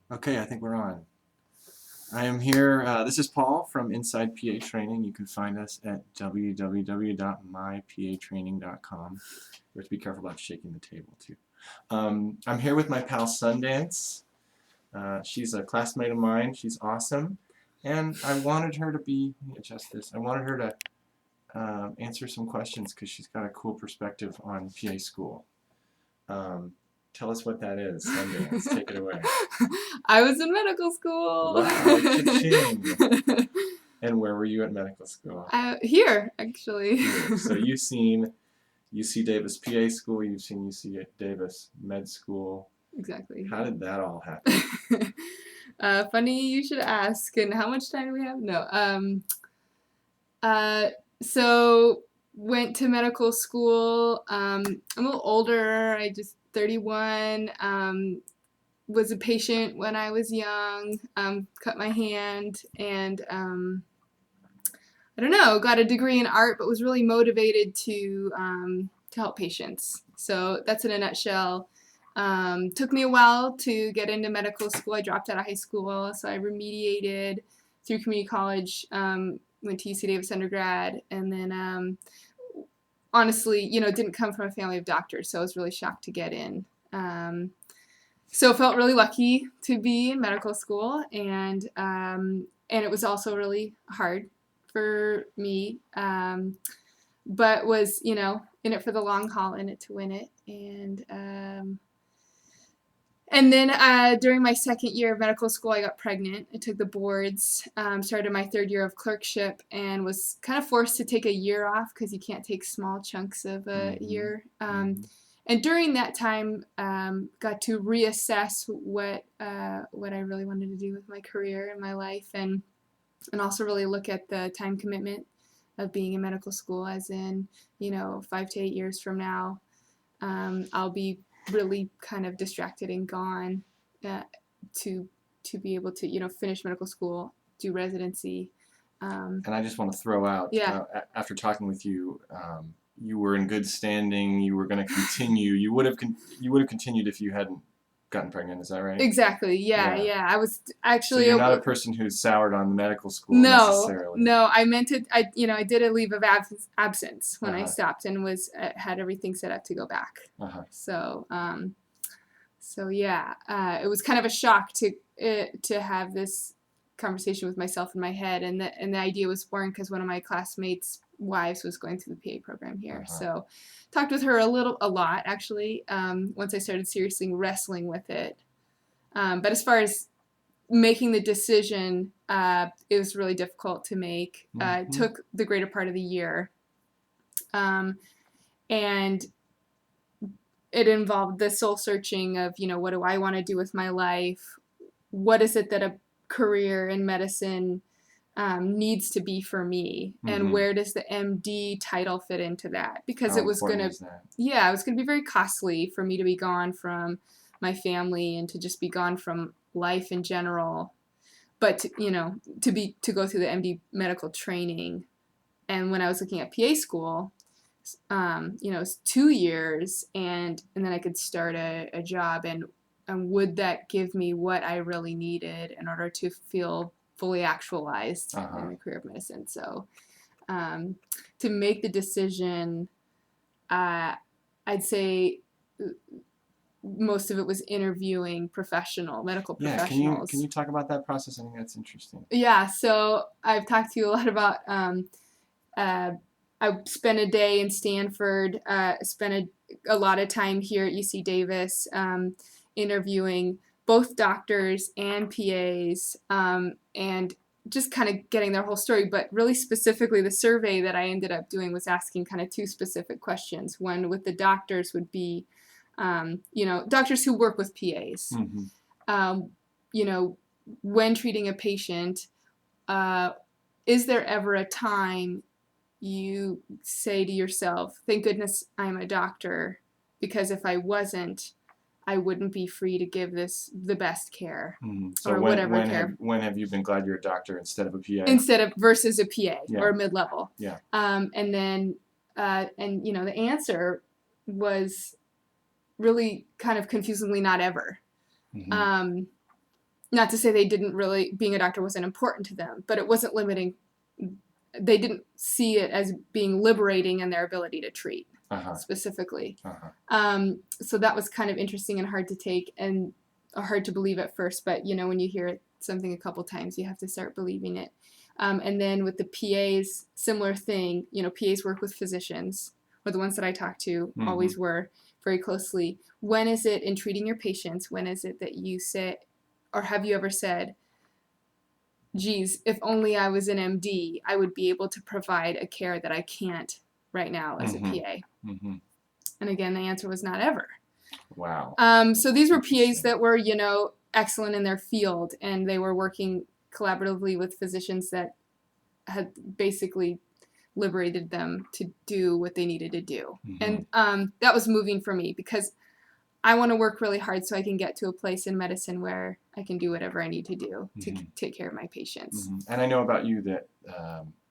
Okay, I think we're on. I am here. This is Paul from Inside PA Training. You can find us at www.mypatraining.com. You have to be careful about shaking the table, too. I'm here with my pal Sundance. She's a classmate of mine. She's awesome. And I wanted her to be, let me adjust this, I wanted her to answer some questions because she's got a cool perspective on PA school. Tell us what that is, Sundance. Take it away. I was in medical school. Wow, cha-ching. And where were you at medical school? Here, actually. Here. So you've seen UC Davis PA school, you've seen UC Davis med school. Exactly. How did that all happen? Funny you should ask. And how much time do we have? No. So went to medical school. I'm a little older. I just 31. Was a patient when I was young. Cut my hand and I don't know. Got a degree in art, but was really motivated to help patients. So that's in a nutshell. Took me a while to get into medical school. I dropped out of high school, so I remediated through community college. Went to UC Davis undergrad, and then honestly, didn't come from a family of doctors, so I was really shocked to get in. So felt really lucky to be in medical school, and it was also really hard for me, but was in it for the long haul, in it to win it, and then during my second year of medical school, I got pregnant. I took the boards, started my third year of clerkship, and was kind of forced to take a year off because you can't take small chunks of a year. And during that time, got to reassess what I really wanted to do with my career and my life, and also really look at the time commitment of being in medical school, as in 5 to 8 years from now, I'll be really kind of distracted and gone to be able to finish medical school, do residency. And I just want to throw out, after talking with you, you were in good standing. You were going to continue. You would have continued if you hadn't gotten pregnant. Is that right? Exactly. Yeah. I was actually. So you're not a person who's soured on the medical school necessarily. No. I meant it. I did a leave of absence when I stopped and had everything set up to go back. So it was kind of a shock to have this conversation with myself in my head, and the idea was born because one of my classmates' wives was going through the PA program here. So talked with her a lot actually, once I started seriously wrestling with it. But as far as making the decision, it was really difficult to make. It took the greater part of the year. And it involved the soul searching of, what do I want to do with my life? What is it that a career in medicine needs to be for me, and where does the MD title fit into that? Because it was going to be very costly for me to be gone from my family and to just be gone from life in general, but to go through the MD medical training. And when I was looking at PA school, it was 2 years, and then I could start a job, and would that give me what I really needed in order to feel fully actualized in the career of medicine? So to make the decision, I'd say most of it was interviewing medical professionals. Can you talk about that process? I think that's interesting. Yeah, so I've talked to you a lot about, I spent a day in Stanford, spent a lot of time here at UC Davis, interviewing both doctors and PAs, and just kind of getting their whole story. But really specifically, the survey that I ended up doing was asking kind of 2 specific questions. One with the doctors would be, doctors who work with PAs. When treating a patient, is there ever a time you say to yourself, thank goodness I'm a doctor, because if I wasn't, I wouldn't be free to give this the best care, or whatever care. When have you been glad you're a doctor instead of a PA? Versus a PA or a mid-level. Yeah. And then, the answer was really kind of confusingly not ever. not to say they didn't really, being a doctor wasn't important to them, but it wasn't limiting. They didn't see it as being liberating in their ability to treat specifically. So that was kind of interesting and hard to take and hard to believe at first. But, when you hear something a couple times, you have to start believing it. And then with the PAs, similar thing. PAs work with physicians, or the ones that I talk to always were very closely. When is it in treating your patients? When is it that you say, or have you ever said, geez, if only I was an MD, I would be able to provide a care that I can't right now as a PA. And again, the answer was not ever. Wow. So these were PAs that were, excellent in their field, and they were working collaboratively with physicians that had basically liberated them to do what they needed to do. And that was moving for me, because I want to work really hard so I can get to a place in medicine where I can do whatever I need to do to take care of my patients. And I know about you that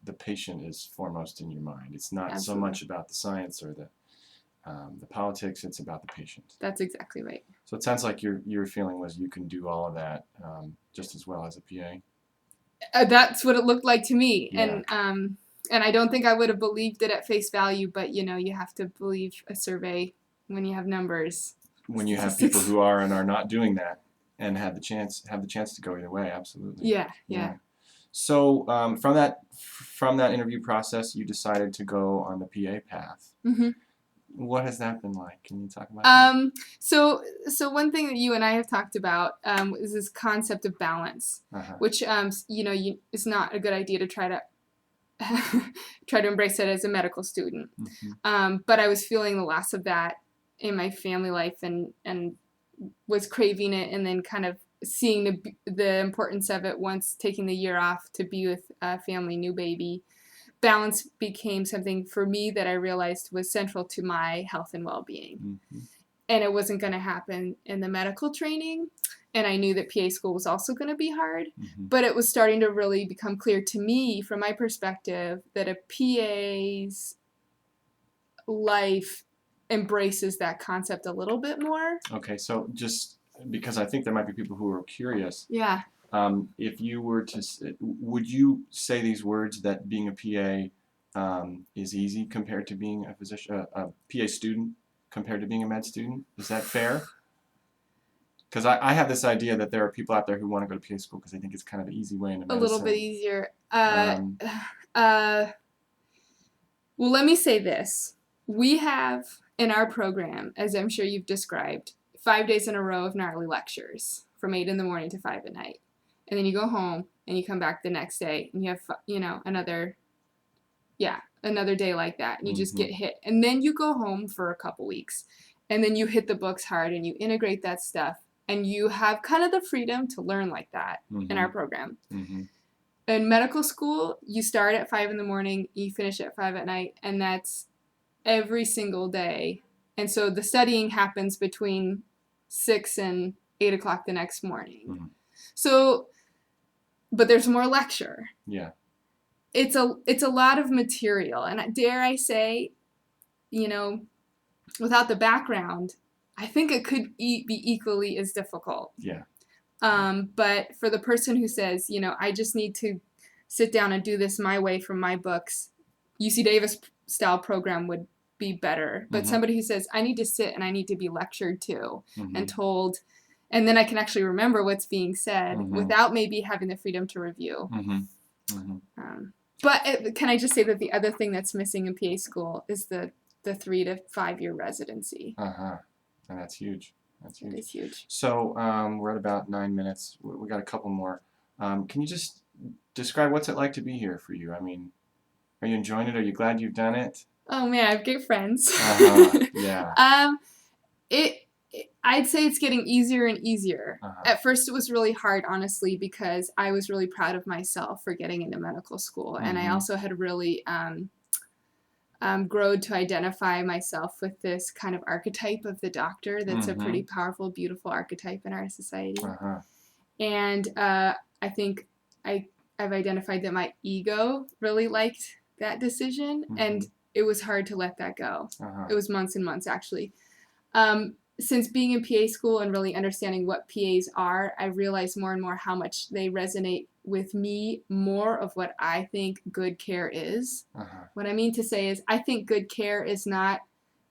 the patient is foremost in your mind. It's not so much about the science or the politics. It's about the patient. That's exactly right. So it sounds like your feeling was you can do all of that just as well as a PA. That's what it looked like to me. Yeah. And I don't think I would have believed it at face value, but you have to believe a survey when you have numbers. When you have people who are and are not doing that and have the chance to go either way, absolutely. Yeah. So from that interview process, you decided to go on the PA path. What has that been like? Can you talk about that? So one thing that you and I have talked about is this concept of balance, which it's not a good idea to try to embrace it as a medical student. But I was feeling the loss of that in my family life, and was craving it, and then kind of seeing the importance of it once taking the year off to be with a family, new baby. Balance became something for me that I realized was central to my health and well-being. And it wasn't going to happen in the medical training. And I knew that PA school was also going to be hard. But it was starting to really become clear to me, from my perspective, that a PA's life embraces that concept a little bit more. Okay, so just because I think there might be people who are curious. Yeah. If you were to, would you say these words, that being a PA is easy compared to being a physician, a PA student compared to being a med student? Is that fair? Because I have this idea that there are people out there who want to go to PA school because they think it's kind of an easy way into medicine. A little bit easier. Well, let me say this. We have in our program, as I'm sure you've described, 5 days in a row of gnarly lectures from 8 in the morning to 5 at night. And then you go home and you come back the next day and you have, another day like that. And you just get hit. And then you go home for a couple weeks and then you hit the books hard and you integrate that stuff. And you have kind of the freedom to learn like that in our program. In medical school, you start at 5 in the morning, you finish at 5 at night, and that's every single day. And so the studying happens between 6 and 8 o'clock the next morning. So, but there's more lecture. Yeah. It's a lot of material. And dare I say, without the background, I think it could be equally as difficult. Yeah. But for the person who says, I just need to sit down and do this my way from my books, UC Davis style program would be better. But somebody who says, I need to sit and I need to be lectured to and told, and then I can actually remember what's being said without maybe having the freedom to review. But can I just say that the other thing that's missing in PA school is the 3 to 5 year residency. And that's huge. It is huge. So we're at about 9 minutes. We got a couple more. Can you just describe what's it like to be here for you? I mean, are you enjoying it? Are you glad you've done it? Oh man, I have great friends. Yeah. I'd say it's getting easier and easier. At first it was really hard, honestly, because I was really proud of myself for getting into medical school. And I also had really grown to identify myself with this kind of archetype of the doctor that's a pretty powerful, beautiful archetype in our society. And I think I've identified that my ego really liked that decision, and it was hard to let that go. It was months and months, actually. since being in PA school and really understanding what PAs are, I realize more and more how much they resonate with me, more of what I think good care is. What I mean to say is I think good care is not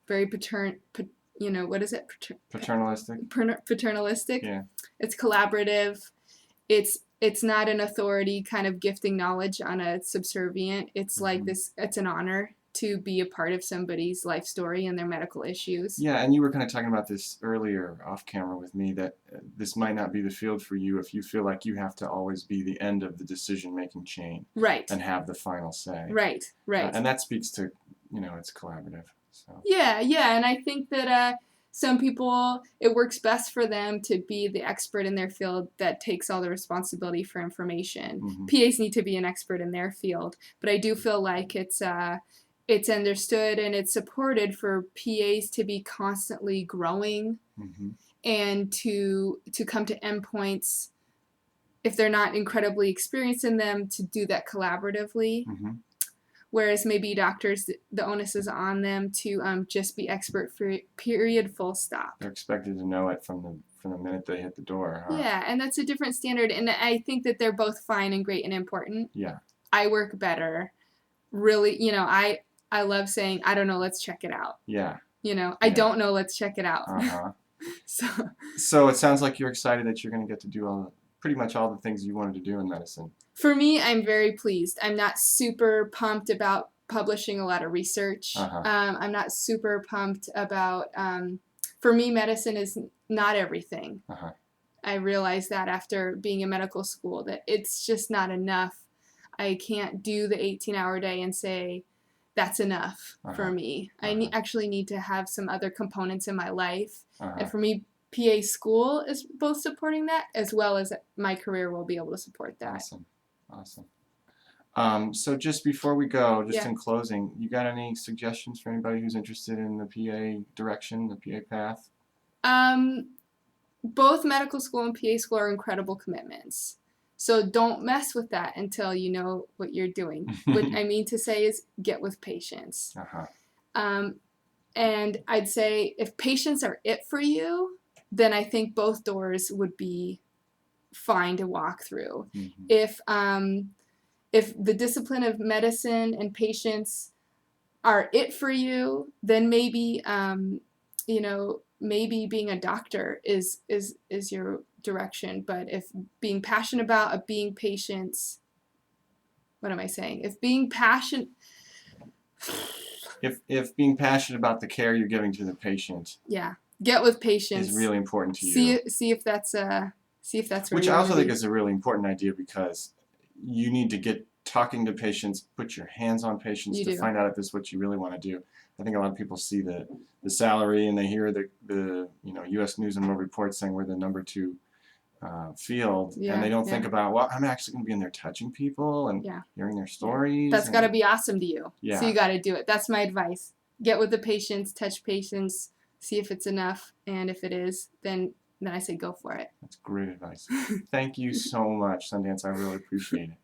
very what is it? Paternalistic. Paternalistic. Yeah. It's collaborative. It's not an authority kind of gifting knowledge on a subservient. It's like this. It's an honor to be a part of somebody's life story and their medical issues. Yeah, and you were kind of talking about this earlier off camera with me, that this might not be the field for you if you feel like you have to always be the end of the decision-making chain. Right. And have the final say. Right. And that speaks to, it's collaborative. So. Yeah, and I think that some people, it works best for them to be the expert in their field that takes all the responsibility for information. PAs need to be an expert in their field, but I do feel like it's understood and it's supported for PAs to be constantly growing and to come to endpoints, if they're not incredibly experienced in them, to do that collaboratively. Whereas maybe doctors, the onus is on them to just be expert for period, full stop. They're expected to know it from the minute they hit the door. Huh? Yeah, and that's a different standard. And I think that they're both fine and great and important. Yeah. I work better. Really, I love saying, I don't know, let's check it out. Yeah. I don't know, let's check it out. So it sounds like you're excited that you're going to get to do pretty much all the things you wanted to do in medicine. For me, I'm very pleased. I'm not super pumped about publishing a lot of research. I'm not super pumped about, for me, medicine is not everything. I realized that after being in medical school, that it's just not enough. I can't do the 18-hour day and say, that's enough for me. I actually need to have some other components in my life. And for me, PA school is both supporting that, as well as my career will be able to support that. Awesome. So just before we go, in closing, you got any suggestions for anybody who's interested in the PA direction, the PA path? Both medical school and PA school are incredible commitments. So don't mess with that until you know what you're doing. What I mean to say is get with patients. And I'd say if patients are it for you, then I think both doors would be fine to walk through. If the discipline of medicine and patients are it for you, then maybe maybe being a doctor is your direction. But if being passionate about being patients, what am I saying? If being passionate about the care you're giving to the patient, get with patients is really important to you. See if that's where which I also think is a really important idea, because you need to get talking to patients, put your hands on patients to find out if this is what you really want to do. I think a lot of people see the salary and they hear the U.S. News and World Report saying we're the #2 field, and they don't think about, well, I'm actually going to be in there touching people and hearing their stories. That's got to be awesome to you. So you got to do it. That's my advice. Get with the patients, touch patients, see if it's enough, and if it is, then I say go for it. That's great advice. Thank you so much, Sundance. I really appreciate it.